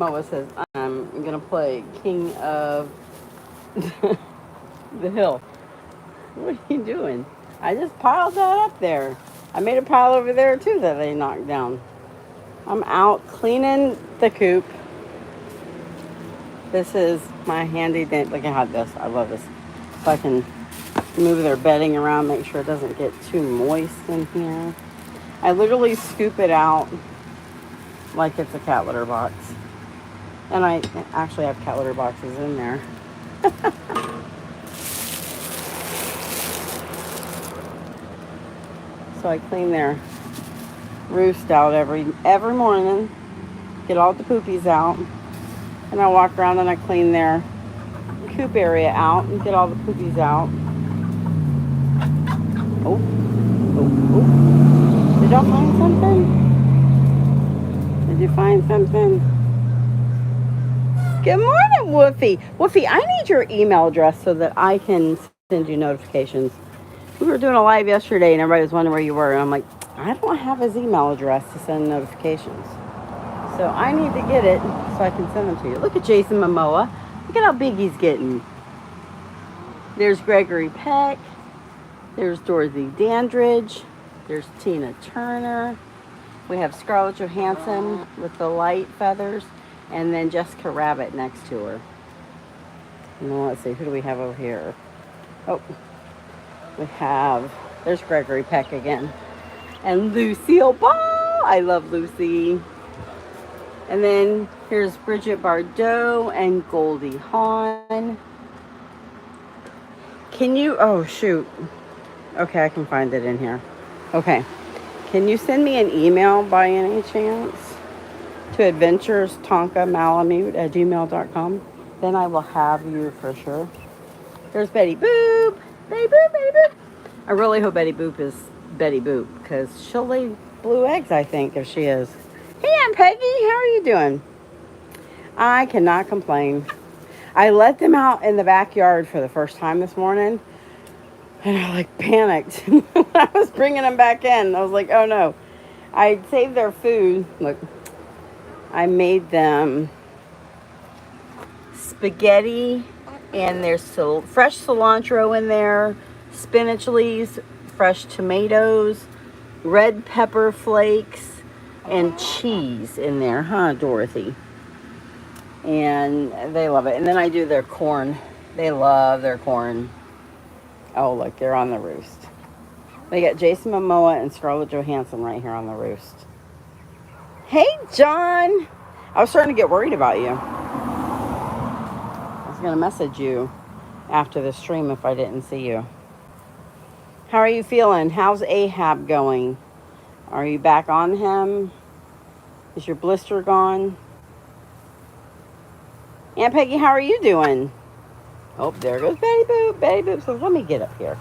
Moa says, I'm going to play King of the Hill. What are you doing? I just piled that up there. I made a pile over there too that they knocked down. I'm out cleaning the coop. This is my handy dandy. Look at how this. I love this. So I can move their bedding around, make sure it doesn't get too moist in here. I literally scoop it out like it's a cat litter box. And I actually have cat litter boxes in there. So I clean their roost out every morning, get all the poopies out, and I walk around and I clean their coop area out and get all the poopies out. Oh. Did y'all find something? Did you find something? Good morning, Woofy. Woofy, I need your email address so that I can send you notifications. We were doing a live yesterday and everybody was wondering where you were. And I'm like, I don't have his email address to send notifications. So I need to get it so I can send them to you. Look at Jason Momoa. Look at how big he's getting. There's Gregory Peck. There's Dorothy Dandridge. There's Tina Turner. We have Scarlett Johansson with the light feathers. And then Jessica Rabbit next to her. And let's see, who do we have over here? Oh, there's Gregory Peck again. And Lucille Ball. I love Lucy. And then here's Bridget Bardot and Goldie Hawn. Can you, oh shoot. Okay, I can find it in here. Okay. Can you send me an email by any chance to adventurestonkamalamude@gmail.com? Then I will have you for sure. There's Betty Boop. Betty Boop, Betty Boop. I really hope Betty Boop is Betty Boop because she'll lay blue eggs, I think, if she is. Hey, Aunt Peggy, how are you doing? I cannot complain. I let them out in the backyard for the first time this morning, and I panicked when I was bringing them back in. I was like, oh no. I saved their food. Look, I made them spaghetti, and there's fresh cilantro in there, spinach leaves, fresh tomatoes, red pepper flakes, and cheese in there, huh, Dorothy? And they love it. And then I do their corn. They love their corn. Oh, look, they're on the roost. They got Jason Momoa and Scarlett Johansson right here on the roost. Hey, John. I was starting to get worried about you. I was going to message you after the stream if I didn't see you. How are you feeling? How's Ahab going? Are you back on him? Is your blister gone? Aunt Peggy, how are you doing? Oh, there goes Betty Boop. Betty Boop says, let me get up here.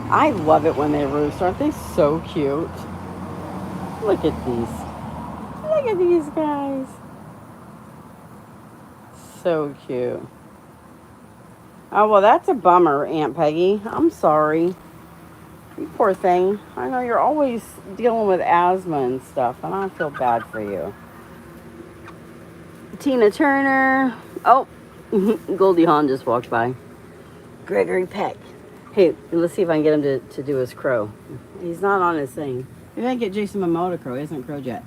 I love it when they roost. Aren't they so cute? Look at these. Look at these guys. So cute. Oh, well, that's a bummer, Aunt Peggy. I'm sorry. You poor thing. I know you're always dealing with asthma and stuff, and I feel bad for you. Tina Turner. Oh, Goldie Hawn just walked by. Gregory Peck. Hey, let's see if I can get him to do his crow. He's not on his thing. Maybe I can get Jason Momoa to crow. He hasn't crowed yet.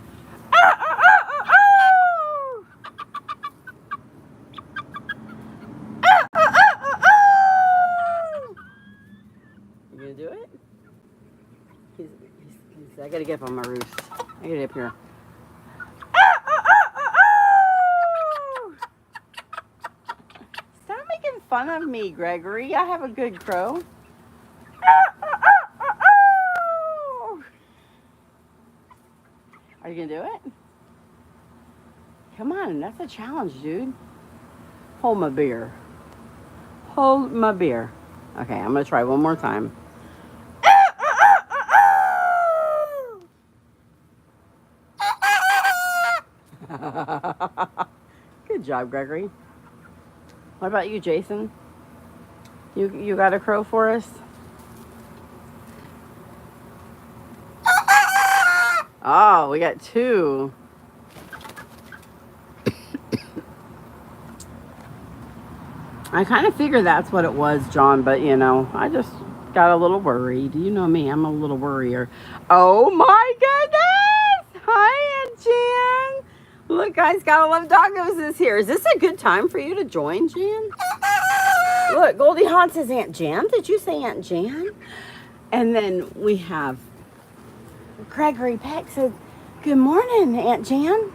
You gonna do it? I gotta get up on my roost. I gotta get up here. Stop making fun of me, Gregory. I have a good crow. Are you gonna do it? Come on, that's a challenge, dude. Hold my beer. Hold my beer. Okay, I'm gonna try one more time. Good job, Gregory. What about you, Jason? You got a crow for us? Oh, we got two. I kind of figured that's what it was, John, but you know, I just got a little worried. You know me, I'm a little worrier. Oh my goodness! Hi, Aunt Jan. Look, guys, gotta love doggos is here. Is this a good time for you to join, Jan? Look, Goldie Hawn says Aunt Jan. Did you say Aunt Jan? And then we have Gregory Peck said, good morning, Aunt Jan.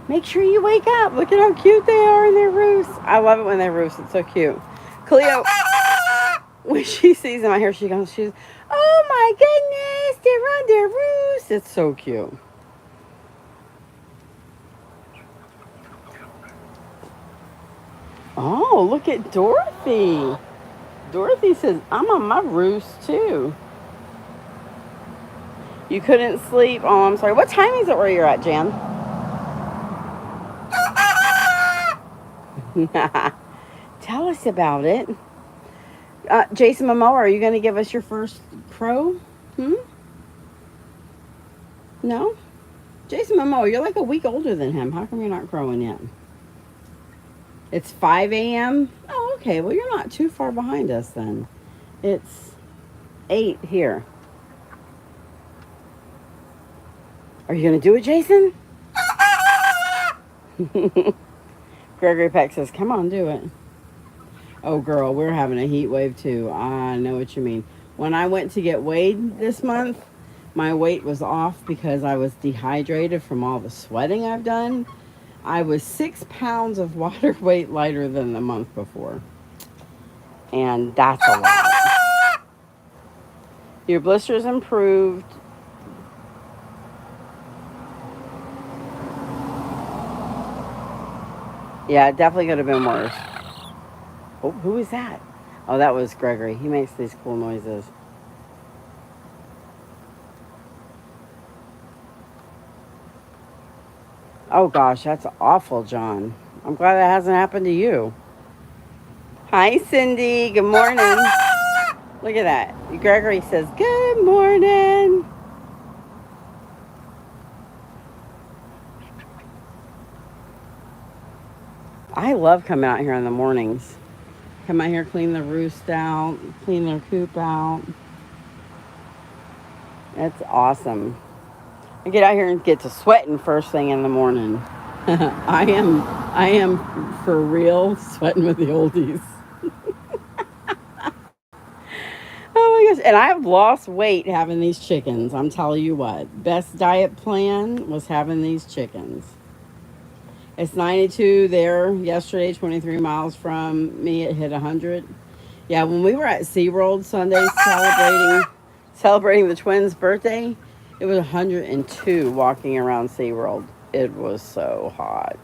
Make sure you wake up. Look at how cute they are in their roost. I love it when they roost. It's so cute. Cleo, when she sees them out here, she's, oh my goodness, they're on their roost. It's so cute. Oh, look at Dorothy. Dorothy says, I'm on my roost too. You couldn't sleep? Oh, I'm sorry. What time is it where you're at, Jan? Tell us about it. Jason Momoa, are you going to give us your first crow? No? Jason Momoa, you're like a week older than him. How come you're not crowing yet? It's 5 a.m.? Oh, okay. Well, you're not too far behind us then. It's 8 here. Are you going to do it, Jason? Gregory Peck says, come on, do it. Oh, girl, we're having a heat wave, too. I know what you mean. When I went to get weighed this month, my weight was off because I was dehydrated from all the sweating I've done. I was 6 pounds of water weight lighter than the month before. And that's a lot. Your blisters improved. Yeah, it definitely could have been worse. Oh, who is that? Oh, that was Gregory. He makes these cool noises. Oh, gosh, that's awful, John. I'm glad that hasn't happened to you. Hi, Cindy. Good morning. Look at that. Gregory says, good morning. I love coming out here in the mornings. Come out here, clean the roost out, clean their coop out. That's awesome. I get out here and get to sweating first thing in the morning. I am for real sweating with the oldies. Oh my gosh. And I've lost weight having these chickens. I'm telling you what. Best diet plan was having these chickens. It's 92 there yesterday, 23 miles from me. It hit 100. Yeah, when we were at SeaWorld Sunday celebrating the twins' birthday, it was 102 walking around SeaWorld. It was so hot.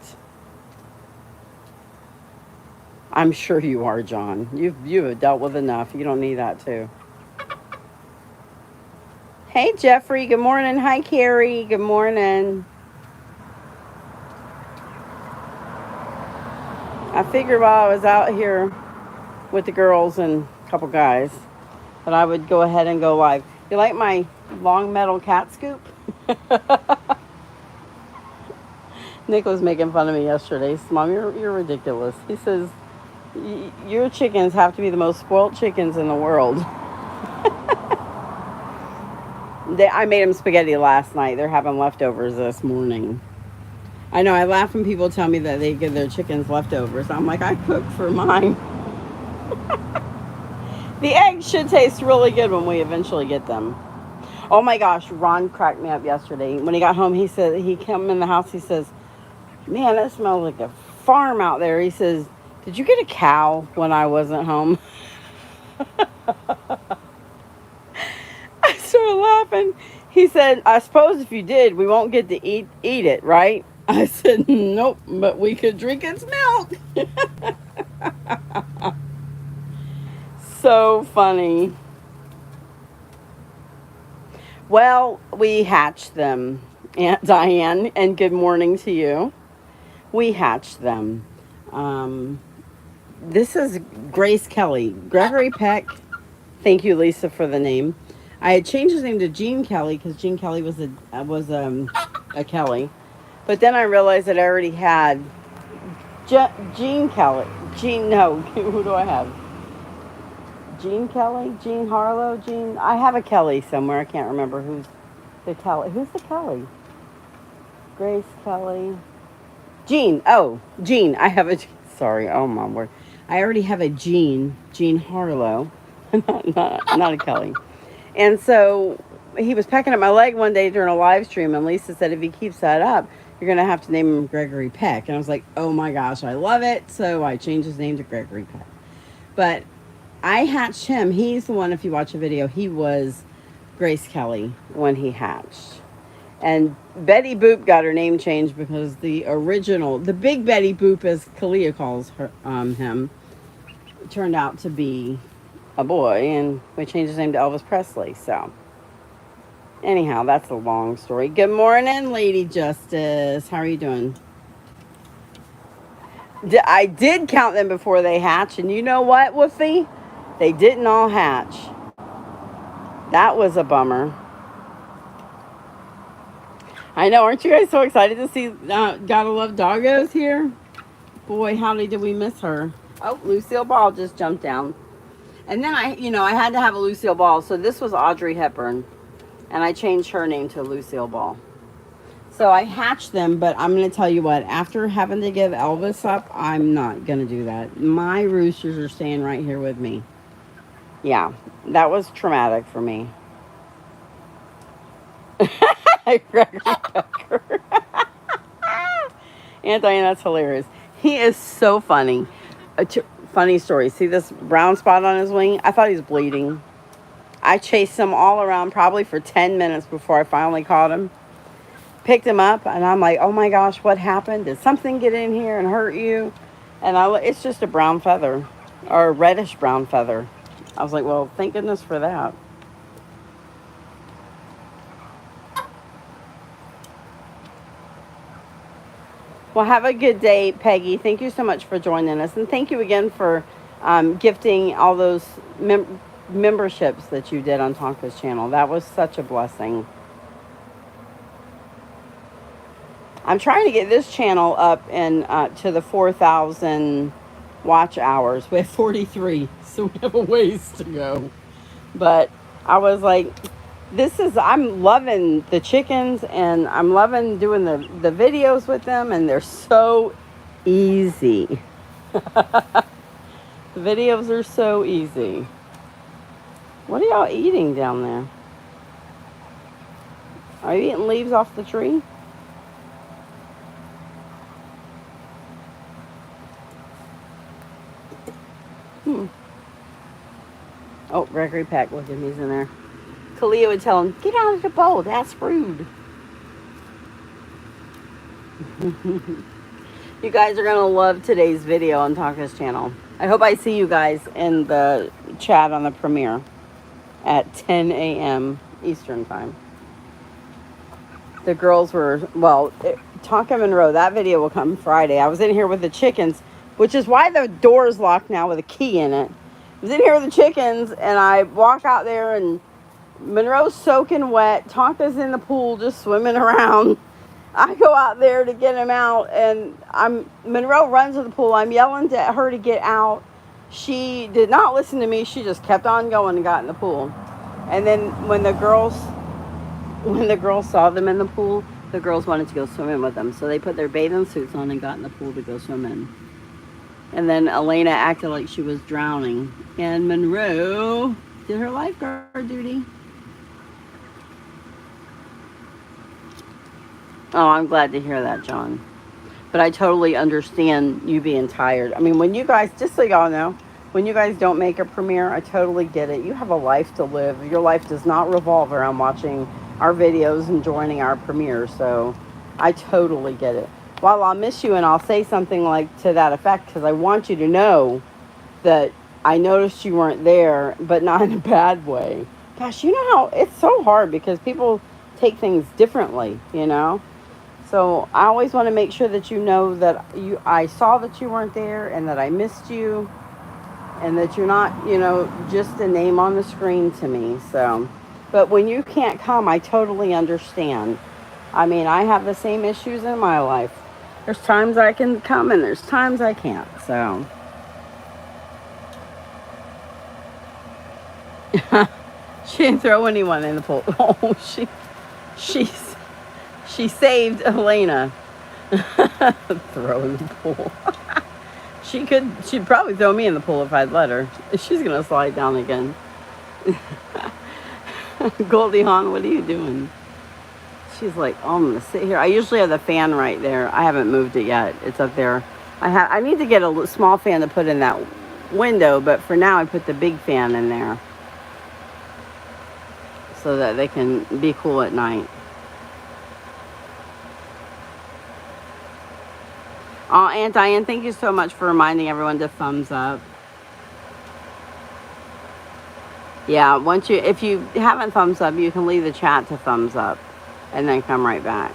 I'm sure you are, John. You have dealt with enough. You don't need that too. Hey, Jeffrey. Good morning. Hi, Carrie. Good morning. I figured while I was out here with the girls and a couple guys that I would go ahead and go live. You like my long metal cat scoop? Nick was making fun of me yesterday. He said, Mom, you're ridiculous. He says, your chickens have to be the most spoiled chickens in the world. I made them spaghetti last night. They're having leftovers this morning. I know, I laugh when people tell me that they give their chickens leftovers. I'm like, I cooked for mine. The eggs should taste really good when we eventually get them. Oh my gosh, Ron cracked me up yesterday. When he got home, he said, he came in the house, he says, man, that smells like a farm out there. He says, did you get a cow when I wasn't home? I started laughing. He said, I suppose if you did, we won't get to eat it, right? I said, nope, but we could drink its milk. So funny. Well, we hatched them, Aunt Diane, and good morning to you. We hatched them. This is Grace Kelly. Gregory Peck. Thank you, Lisa, for the name. I had changed his name to Gene Kelly because Gene Kelly was a Kelly. But then I realized that I already had Gene Kelly. Jean, no. Who do I have? Jean Kelly? Jean Harlow? Jean? I have a Kelly somewhere. I can't remember who's the Kelly. Who's the Kelly? Grace Kelly. Jean. Oh, Jean. I have a. Sorry. Oh, my word. I already have a Jean. Jean Harlow. not a Kelly. And so he was pecking at my leg one day during a live stream, and Lisa said, if he keeps that up, you're going to have to name him Gregory Peck. And I was like, oh my gosh, I love it. So I changed his name to Gregory Peck. But I hatched him. He's the one, if you watch a video, he was Grace Kelly when he hatched. And Betty Boop got her name changed because the original, the big Betty Boop, as Kalia calls her, him, turned out to be a boy, and we changed his name to Elvis Presley. So anyhow, that's a long story. Good morning, Lady Justice. How are you doing? I did count them before they hatched, and you know what, Woofy? They didn't all hatch. That was a bummer. I know, aren't you guys so excited to see Gotta Love Doggos here? Boy, howdy did we miss her. Oh, Lucille Ball just jumped down. And then I had to have a Lucille Ball, so this was Audrey Hepburn. And I changed her name to Lucille Ball. So I hatched them, but I'm going to tell you what, after having to give Elvis up, I'm not going to do that. My roosters are staying right here with me. Yeah, that was traumatic for me. Gregory Pecker. Anthony, that's hilarious. He is so funny. Funny story. See this brown spot on his wing? I thought he was bleeding. I chased him all around probably for 10 minutes before I finally caught him. Picked him up, and I'm like, oh my gosh, what happened? Did something get in here and hurt you? And it's just a brown feather, or a reddish brown feather. I was like, well, thank goodness for that. Well, have a good day, Peggy. Thank you so much for joining us. And thank you again for gifting all those memberships that you did on Tonka's channel. That was such a blessing. I'm trying to get this channel up and to the 4,000 watch hours. We have 43, so we have a ways to go. But I was like, I'm loving the chickens, and I'm loving doing the videos with them, and they're so easy. The videos are so easy. What are y'all eating down there? Are you eating leaves off the tree? Oh, Gregory Peck, look at him, he's in there. Kalia would tell him, get out of the bowl, that's rude. You guys are going to love today's video on Tonka's channel. I hope I see you guys in the chat on the premiere at 10 a.m. Eastern time. The girls were, Tonka Monroe, that video will come Friday. I was in here with the chickens, which is why the door is locked now with a key in it. I was in here with the chickens, and I walk out there, and Monroe's soaking wet. Tonka's in the pool just swimming around. I go out there to get him out, and Monroe runs to the pool. I'm yelling at her to get out. She did not listen to me. She just kept on going and got in the pool. And then when the girls saw them in the pool, the girls wanted to go swimming with them. So they put their bathing suits on and got in the pool to go swimming. And then Elena acted like she was drowning. And Monroe did her lifeguard duty. Oh, I'm glad to hear that, John. But I totally understand you being tired. I mean, when you guys, just so y'all know, when you guys don't make a premiere, I totally get it. You have a life to live. Your life does not revolve around watching our videos and joining our premiere. So I totally get it. While I'll miss you, and I'll say something like to that effect, because I want you to know that I noticed you weren't there, but not in a bad way. Gosh, you know how it's so hard because people take things differently, you know? So I always want to make sure that you know that I saw that you weren't there, and that I missed you, and that you're not, just a name on the screen to me. So, but when you can't come, I totally understand. I mean, I have the same issues in my life. There's times I can come, and there's times I can't. So She didn't throw anyone in the pool. Oh, she's she saved Elena. Throw in the pool. She'd probably throw me in the pool if I'd let her. She's gonna slide down again. Goldie Hawn, what are you doing? She's like, oh, I'm gonna sit here. I usually have the fan right there. I haven't moved it yet. It's up there. I need to get a small fan to put in that window, but for now I put the big fan in there so that they can be cool at night. Oh, Aunt Diane, thank you so much for reminding everyone to thumbs up. Yeah, if you haven't thumbs up, you can leave the chat to thumbs up and then come right back.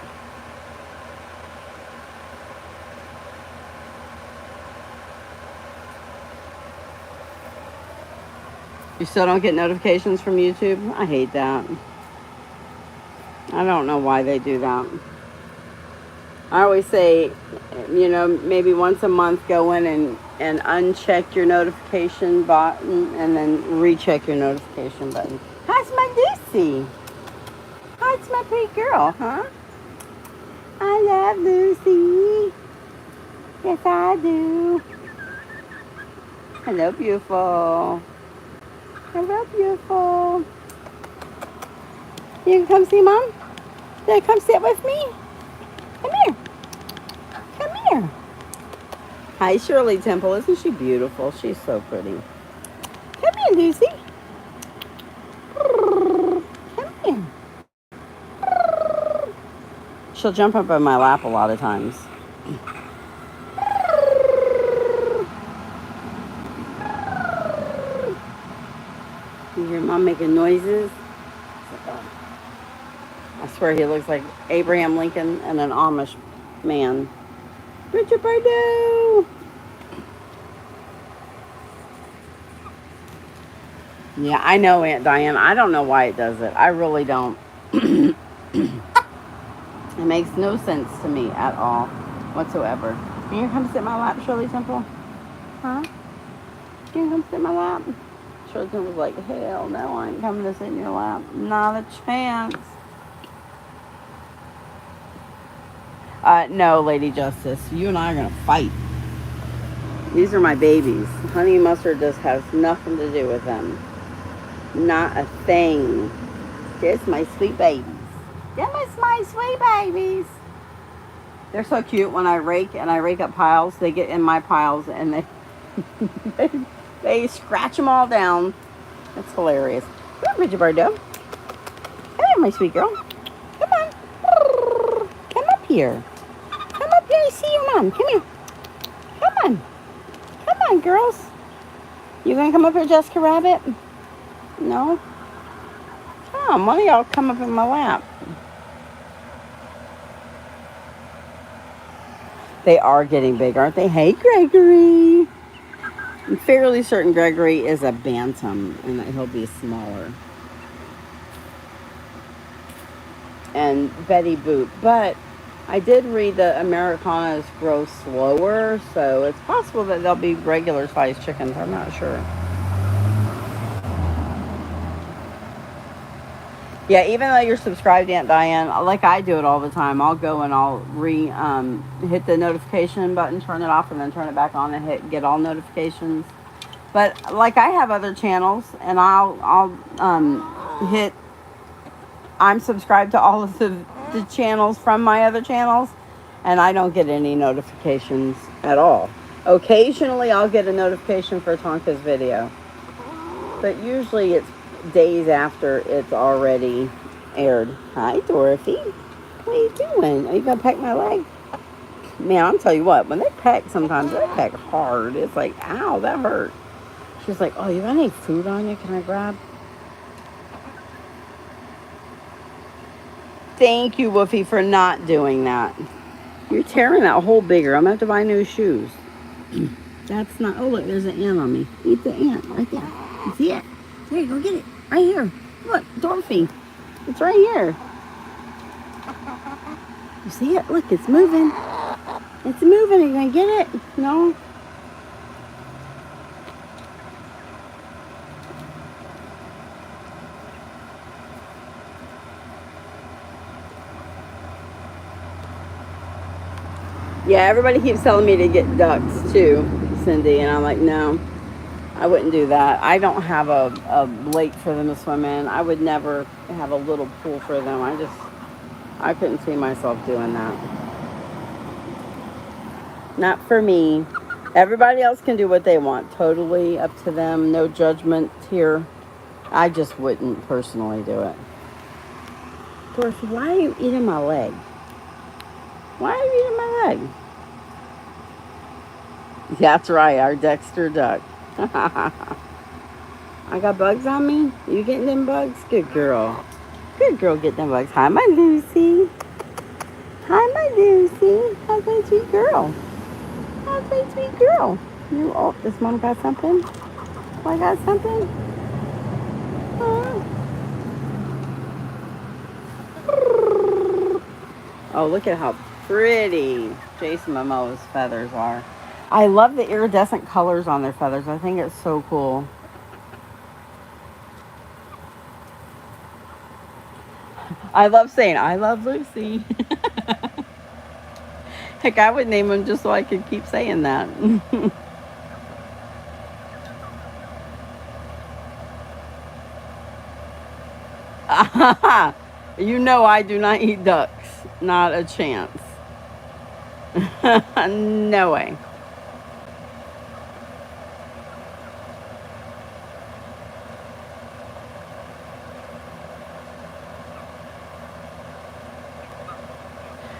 You still don't get notifications from YouTube? I hate that. I don't know why they do that. I always say, maybe once a month go in and uncheck your notification button and then recheck your notification button. How's my Lucy? How's my pretty girl, huh? I love Lucy. Yes, I do. Hello, beautiful. Hello, beautiful. You can come see Mom? You come sit with me? Come here. Come here. Hi, Shirley Temple. Isn't she beautiful? She's so pretty. Come here, Lucy. Come here. She'll jump up in my lap a lot of times. You hear Mom making noises? I swear he looks like Abraham Lincoln and an Amish man. Richard Purdue! Yeah, I know, Aunt Diane. I don't know why it does it. I really don't. It makes no sense to me at all whatsoever. Can you come sit in my lap, Shirley Temple? Huh? Can you come sit in my lap? Shirley Temple's like, hell no, I ain't coming to sit in your lap. Not a chance. No, Lady Justice. You and I are going to fight. These are my babies. Honey Mustard just has nothing to do with them. Not a thing. There's my sweet babies. Them is my sweet babies. They're so cute. When I rake up piles, they get in my piles and they scratch them all down. It's hilarious. Come on, Bridget Bardot. Come here, my sweet girl. Come on. Come up here. Come up here and see your mom. Come here. Come on. Come on, girls. You gonna come up here, Jessica Rabbit? No? Come, one of y'all come up in my lap. They are getting big, aren't they? Hey, Gregory. I'm fairly certain Gregory is a bantam and that he'll be smaller. And Betty Boop. But I did read that Americanas grow slower, so it's possible that they'll be regular sized chickens. I'm not sure. Yeah, even though you're subscribed, Aunt Diane, like I do it all the time, I'll go and I'll hit the notification button, turn it off, and then turn it back on and hit get all notifications. But like I have other channels, and I'll hit I'm subscribed to all of the channels from my other channels, and I don't get any notifications at all. Occasionally, I'll get a notification for Tonka's video, but usually it's days after it's already aired. Hi, Dorothy. What are you doing? Are you gonna peck my leg? Man, I'll tell you what, when they peck, sometimes they peck hard. It's like, ow, that hurt. She's like, oh, you got any food on you? Can I grab? Thank you, Woofy, for not doing that. You're tearing that hole bigger. I'm gonna have to buy new shoes. That's not, oh look, there's an ant on me. Eat the ant right there. You see it? There, go get it. Right here. Look, Dorothy. It's right here. You see it? Look, it's moving. It's moving. Are you going to get it? No? Yeah, everybody keeps telling me to get ducks too, Cindy, and I'm like, no, I wouldn't do that. I don't have a lake for them to swim in. I would never have a little pool for them. I couldn't see myself doing that. Not for me. Everybody else can do what they want. Totally up to them. No judgment here. I just wouldn't personally do it. Dorothy, why are you eating my leg? Why are you eating my leg? That's right, our Dexter duck. I got bugs on me? You getting them bugs? Good girl. Good girl, get them bugs. Hi, my Lucy. Hi, my Lucy. How's my sweet girl? How's my sweet girl? You, oh, this one got something? Oh, I got something? Oh, look at how pretty Jason Momoa's feathers are. I love the iridescent colors on their feathers. I think it's so cool. I love saying, I love Lucy. Heck, I would name him just so I could keep saying that. You know I do not eat ducks. Not a chance. No way.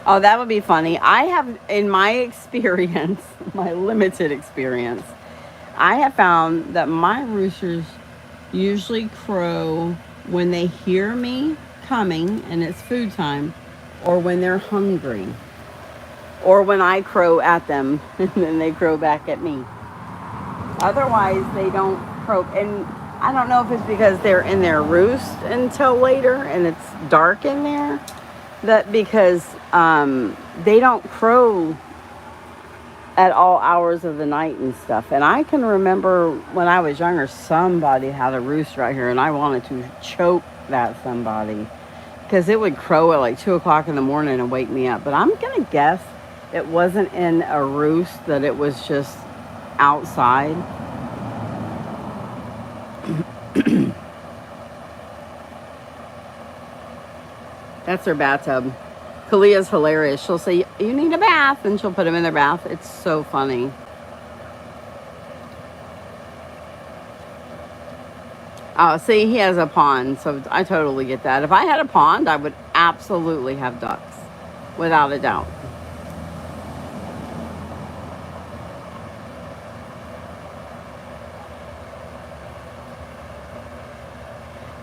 Oh, that would be funny. I have, in my experience, my limited experience, I have found that my roosters usually crow when they hear me coming and it's food time, or when they're hungry, or when I crow at them and then they crow back at me. Otherwise, they don't croak. And I don't know if it's because they're in their roost until later and it's dark in there. That because they don't crow at all hours of the night and stuff. And I can remember when I was younger, somebody had a roost right here and I wanted to choke that somebody because it would crow at like 2 o'clock in the morning and wake me up. But I'm going to guess it wasn't in a roost, that it was just outside. That's her bathtub. Kalia's hilarious. She'll say, you need a bath, and she'll put them in their bath. It's so funny. Oh, see, he has a pond, so I totally get that. If I had a pond, I would absolutely have ducks, without a doubt.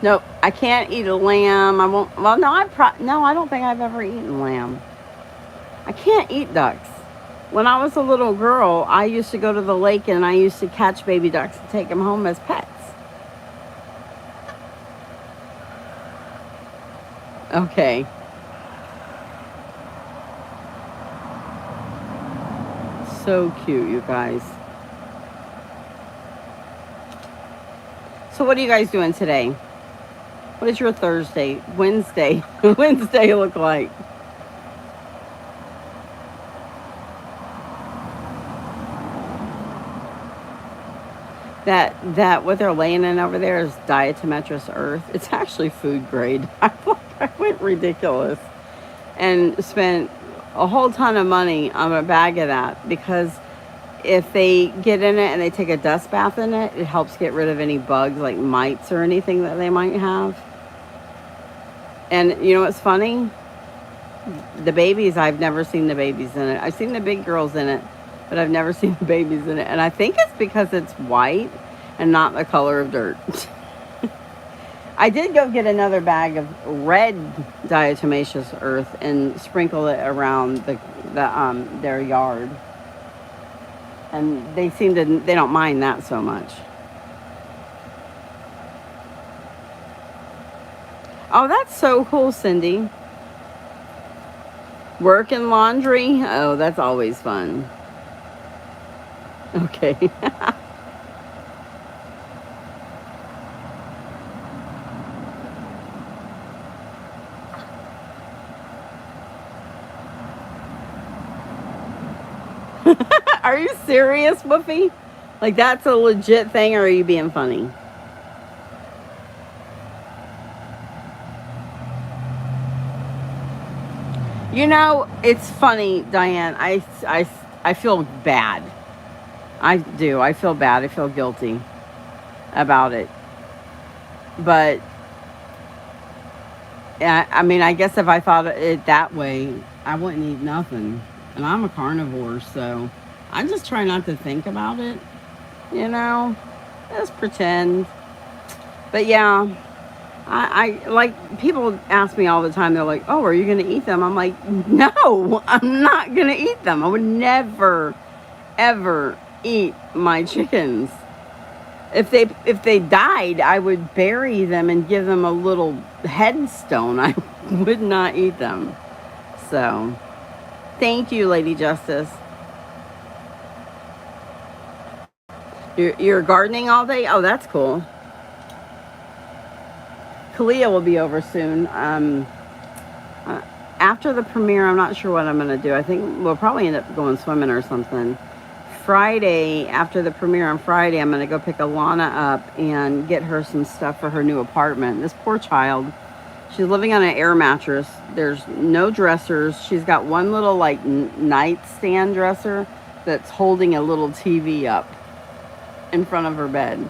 Nope, I can't eat a lamb. I won't. Well, no, no, I don't think I've ever eaten lamb. I can't eat ducks. When I was a little girl, I used to go to the lake and I used to catch baby ducks and take them home as pets. Okay. So cute, you guys. So what are you guys doing today? What does your Wednesday look like? That what they're laying in over there is diatomaceous earth. It's actually food grade. I went ridiculous and spent a whole ton of money on a bag of that because if they get in it and they take a dust bath in it, it helps get rid of any bugs like mites or anything that they might have. And you know what's funny? The babies, I've never seen the babies in it. I've seen the big girls in it, but I've never seen the babies in it. And I think it's because it's white and not the color of dirt. I did go get another bag of red diatomaceous earth and sprinkle it around their yard. And they don't mind that so much. Oh, that's so cool, Cindy. Work and laundry? Oh, that's always fun. Okay. Are you serious, Woofy? Like, that's a legit thing, or are you being funny? You know, it's funny, Diane. I feel bad. I do. I feel bad. I feel guilty about it. But, I mean, I guess if I thought it that way, I wouldn't eat nothing. And I'm a carnivore, so I just try not to think about it, you know? Just pretend. But yeah, I like people ask me all the time, they're like, oh, are you going to eat them? I'm like, no, I'm not going to eat them. I would never, ever eat my chickens. If they died, I would bury them and give them a little headstone. I would not eat them. So, thank you, Lady Justice. You're gardening all day? Oh, that's cool. Kalia will be over soon. Uh, After the premiere, I'm not sure what I'm going to do. I think we'll probably end up going swimming or something. Friday, after the premiere on Friday, I'm going to go pick Alana up and get her some stuff for her new apartment. This poor child, she's living on an air mattress. There's no dressers. She's got one little like nightstand dresser that's holding a little TV up in front of her bed.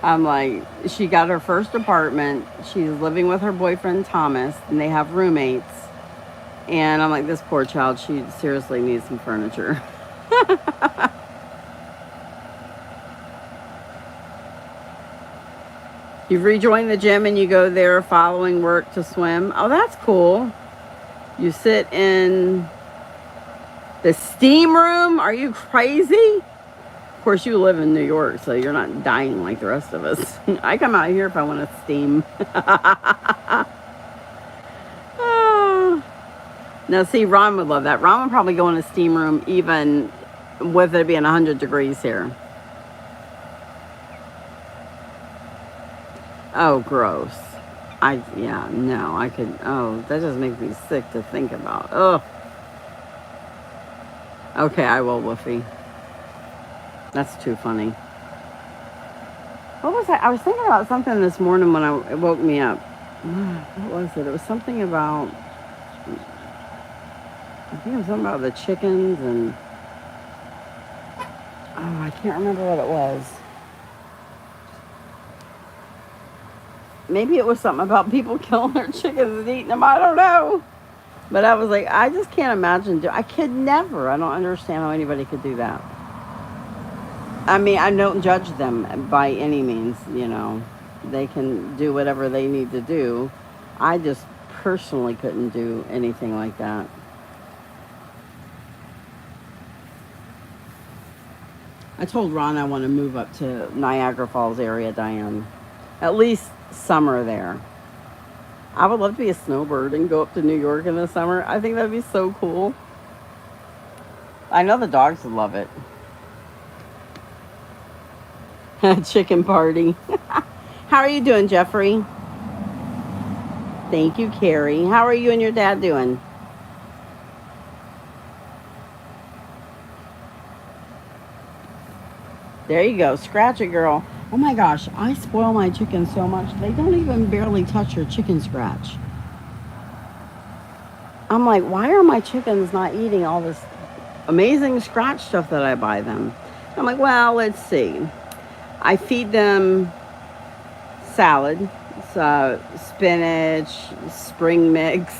I'm like, she got her first apartment. She's living with her boyfriend, Thomas, and they have roommates. And I'm like, this poor child, she seriously needs some furniture. You've rejoined the gym and you go there following work to swim. Oh, that's cool. You sit in the steam room? Are you crazy? Of course, you live in New York, so you're not dying like the rest of us. I come out here if I want to steam. Now, see, Ron would love that. Ron would probably go in a steam room even with it being 100 degrees here. Oh, gross. Yeah, no, I could, oh, that just makes me sick to think about. Oh. Okay, I will, Woofy. That's too funny. What was I was thinking about something this morning when it woke me up. What was it? It was something about, I think it was something about the chickens and, oh, I can't remember what it was. Maybe it was something about people killing their chickens and eating them. I don't know. But I was like, I just can't imagine. I could never. I don't understand how anybody could do that. I mean, I don't judge them by any means, you know. They can do whatever they need to do. I just personally couldn't do anything like that. I told Ron I want to move up to Niagara Falls area, Diane. At least summer there. I would love to be a snowbird and go up to New York in the summer. I think that'd be so cool. I know the dogs would love it. Chicken party. How are you doing, Jeffrey? Thank you, Carrie. How are you and your dad doing? There you go. Scratch it, girl. Oh my gosh, I spoil my chickens so much. They don't even barely touch your chicken scratch. I'm like, why are my chickens not eating all this amazing scratch stuff that I buy them? I'm like, well, let's see. I feed them salad, so spinach, spring mix,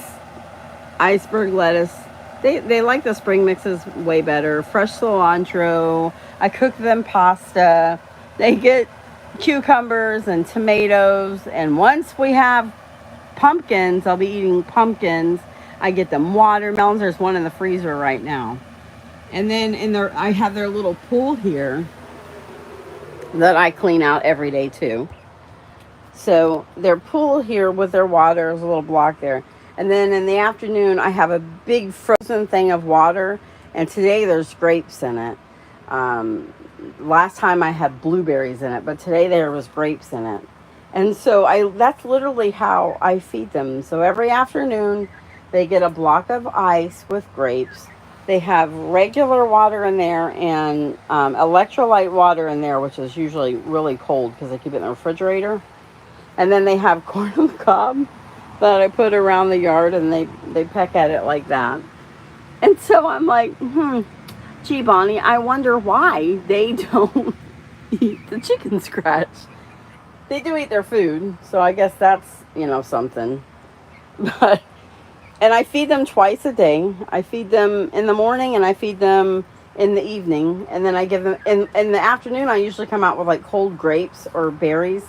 iceberg lettuce. They like the spring mixes way better. Fresh cilantro. I cook them pasta. They get cucumbers and tomatoes. And once we have pumpkins, I'll be eating pumpkins. I get them watermelons. There's one in the freezer right now. And then I have their little pool here that I clean out every day too. So their pool here with their water is a little block there. And then in the afternoon, I have a big frozen thing of water. And today there's grapes in it. Last time I had blueberries in it, but today there was grapes in it. And so that's literally how I feed them. So every afternoon they get a block of ice with grapes. They have regular water in there and electrolyte water in there, which is usually really cold because I keep it in the refrigerator. And then they have corn on the cob that I put around the yard, and they peck at it like that. And so I'm like, gee, Bonnie, I wonder why they don't eat the chicken scratch. They do eat their food, so I guess that's, something. But and I feed them twice a day. I feed them in the morning and I feed them in the evening. And then I give them in the afternoon. I usually come out with like cold grapes or berries,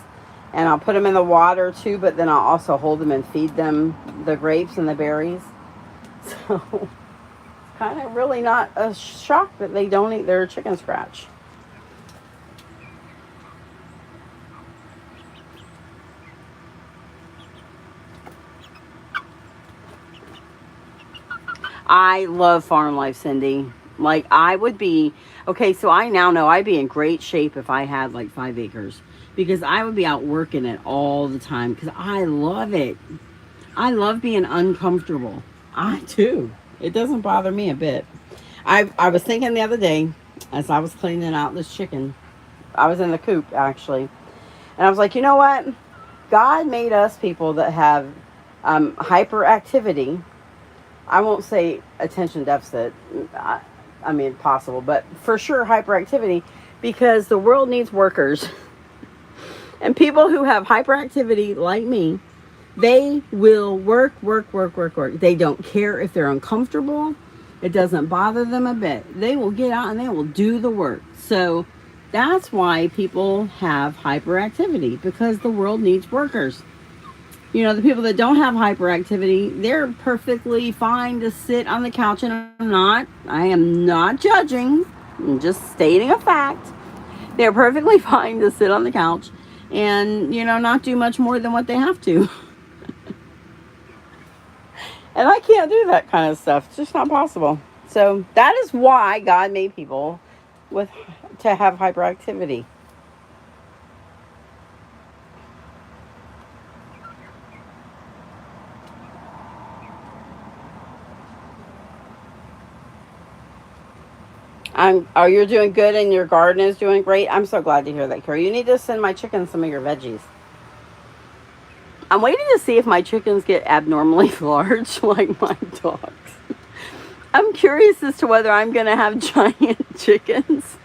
and I'll put them in the water too, but then I'll also hold them and feed them the grapes and the berries. So it's kind of really not a shock that they don't eat their chicken scratch. I love farm life, Cindy. Like, I would be, okay, so I now know I'd be in great shape if I had like 5 acres, because I would be out working it all the time because I love it. I love being uncomfortable. I do. It doesn't bother me a bit. I was thinking the other day as I was cleaning out this chicken, I was in the coop actually, and I was like, you know what? God made us people that have hyperactivity. I won't say attention deficit. I mean, possible, but for sure hyperactivity, because the world needs workers. And people who have hyperactivity like me, they will work. They don't care if they're uncomfortable. It doesn't bother them a bit. They will get out and they will do the work. So that's why people have hyperactivity, because the world needs workers. The people that don't have hyperactivity, they're perfectly fine to sit on the couch, and I am not judging, I'm just stating a fact. They're perfectly fine to sit on the couch and, not do much more than what they have to. And I can't do that kind of stuff. It's just not possible. So that is why God made people to have hyperactivity. You're doing good and your garden is doing great. I'm so glad to hear that, Carrie. You need to send my chickens some of your veggies. I'm waiting to see if my chickens get abnormally large like my dogs. I'm curious as to whether I'm going to have giant chickens.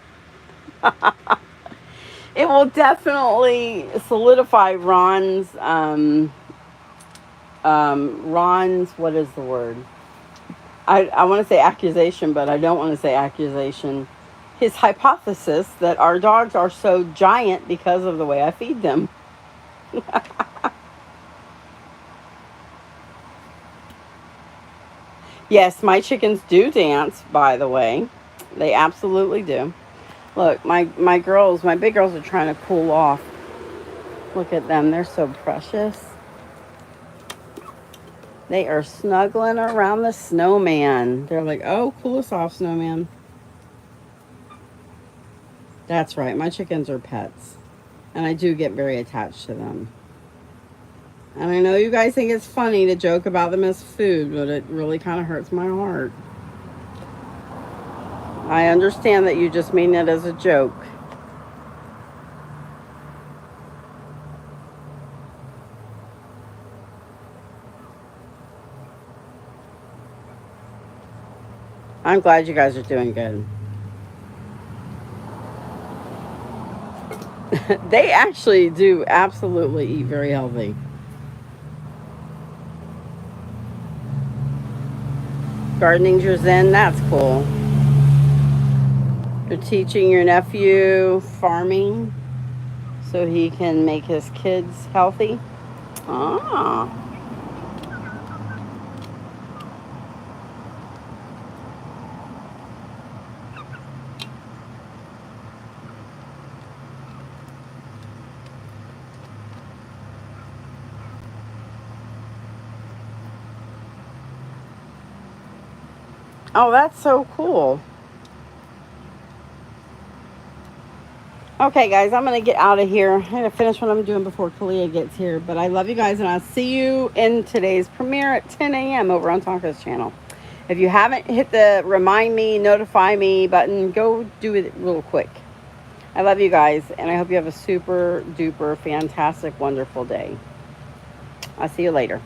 It will definitely solidify Ron's, what is the word? I want to say accusation, but I don't want to say accusation. His hypothesis that our dogs are so giant because of the way I feed them. Yes, my chickens do dance, by the way. They absolutely do. Look, my big girls are trying to cool off. Look at them. They're so precious. They are snuggling around the snowman. They're like, oh, cool us off, snowman. That's right. My chickens are pets. And I do get very attached to them. And I know you guys think it's funny to joke about them as food, but it really kind of hurts my heart. I understand that you just mean it as a joke. I'm glad you guys are doing good. They actually do absolutely eat very healthy. Gardening's your zen, that's cool. You're teaching your nephew farming so he can make his kids healthy. Ah. Oh, that's so cool. Okay, guys, I'm going to get out of here. I'm going to finish what I'm doing before Kalia gets here. But I love you guys, and I'll see you in today's premiere at 10 a.m. over on Tonka's channel. If you haven't hit the remind me, notify me button, go do it real quick. I love you guys, and I hope you have a super duper fantastic, wonderful day. I'll see you later.